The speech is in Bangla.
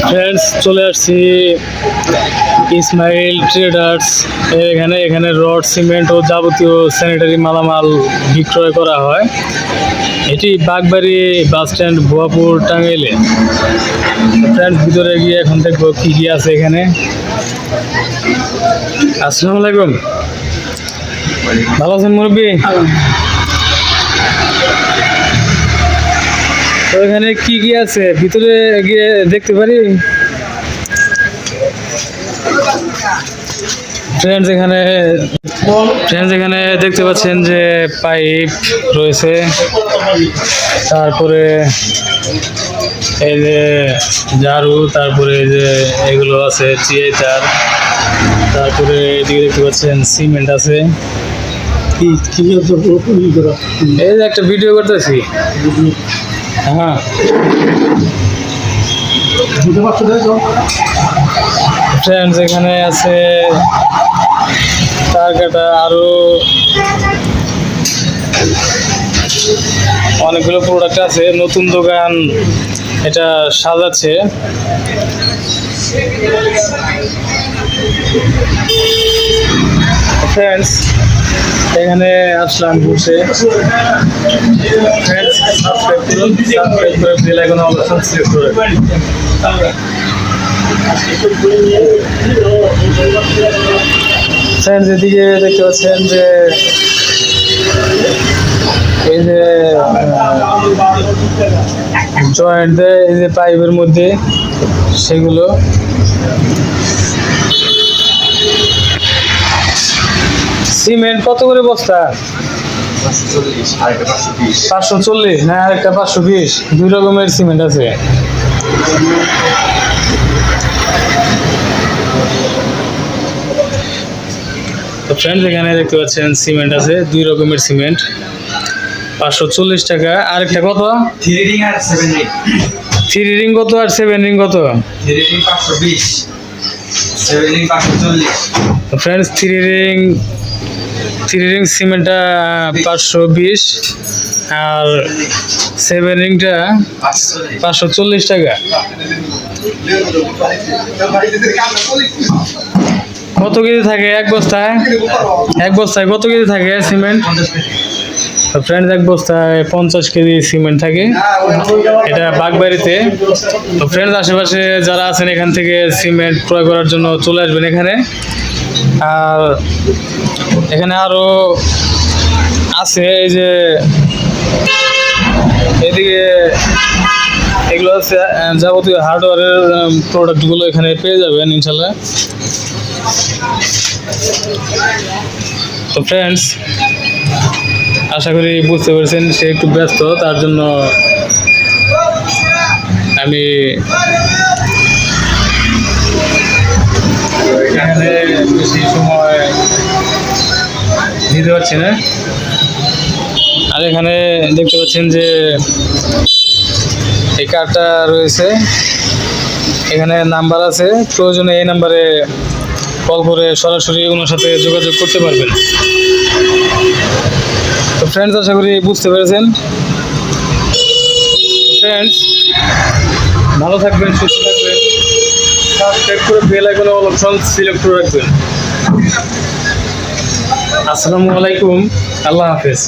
ফ্রেন্ডস, চলে আসছি ইসমাইল ট্রেডার্স। এখানে রড, সিমেন্ট ও যাবতীয় স্যানিটারি মালামাল বিক্রয় করা হয়। এটি বাগবাড়ি বাস স্ট্যান্ড, ভুয়াপুর, টাঙ্গাইলে। ফ্রেন্ডস, ভিতরে গিয়ে এখন দেখবো কি কি আছে এখানে। আসসালামু আলাইকুম, ভালো আছেন মুরব্বী? তো এখানে কি কি আছে ভিতরে গিয়ে দেখতে পারি? ফ্রেন্ডস, এখানে দেখতে পাচ্ছেন যে পাইপ রয়েছে, তারপরে এই যে ঝাড়ু, তারপরে এই যে এগুলো আছে চিআই তার, তারপরে এদিকে দেখতে পাচ্ছেন সিমেন্ট আছে। এই যে একটা ভিডিও করতেছি। হ্যাঁ, ফ্রেন্ডস, এখানে আছে তার কাটা, আরো অনেকগুলো প্রোডাক্ট আছে। নতুন দোকান এটা সাজাচ্ছে। ফ্রেন্ডস, এখানে আসলাম ঘুরতে। ফ্রেন্ডস, সাবস্ক্রাইব করে বেল আইকন অপশন সিলেক্ট করে। ফ্রেন্ডস, এদিকে দেখতে পাচ্ছেন যে এই যে জয়েন্ট দেয় এই যে পাইপের মধ্যে, সেগুলো। সিমেন্ট কত করে বস্তা? 540 না, আরেকটা 520। দুই রকমের সিমেন্ট আছে। তো ফ্রেন্ডস, এখানে দেখতে পাচ্ছেন সিমেন্ট আছে, দুই রকমের সিমেন্ট, 540 টাকা। আরেকটা কত? 3 রিং আর 7 রিং। 3 রিং কত আর 7 রিং কত? 3 রিং 520, 7 রিং 540। তো ফ্রেন্ডস, 3 রিং সিমেন্টটা 520 আর 7 রিংটা 540 টাকা। কত কেজি থাকে এক বস্তায়? কত কেজি থাকে সিমেন্ট? তো ফ্রেন্ডস, এক বস্তায় 50 কেজি সিমেন্ট থাকে। এটা বাগবাড়িতে। তো ফ্রেন্ডস, আশেপাশে যারা আছেন এখান থেকে সিমেন্ট ক্রয় করার জন্য চলে আসবেন এখানে। আর এখানে আরো আছে, এই যে এদিকে এগুলো আছে যাবতীয় হার্ডওয়্যারের প্রোডাক্টগুলো এখানে পেয়ে যাবেন ইনশাল্লাহ। তো ফ্রেন্ডস, আশা করি বুঝতে পেরেছেন। সে একটু ব্যস্ত, তার জন্য আমি এখানে বেশি সময় দিতে পারছি না। আর এখানে দেখতে পাচ্ছেন যে এই কার্ডটা রয়েছে, এখানে নাম্বার আছে, প্রয়োজনে এই নাম্বারে কল করে সরাসরি ওনার সাথে যোগাযোগ করতে পারবেন। তো ফ্রেন্ডস, আশা করি বুঝতে পেরেছেন। ফ্রেন্ডস, ভালো থাকবেন, সুস্থ থাকবেন, সাবস্ক্রাইব করে বেল আইকনে অপশন সিলেক্ট করে রাখবেন। আসসালামু আলাইকুম, আল্লাহ হাফেজ।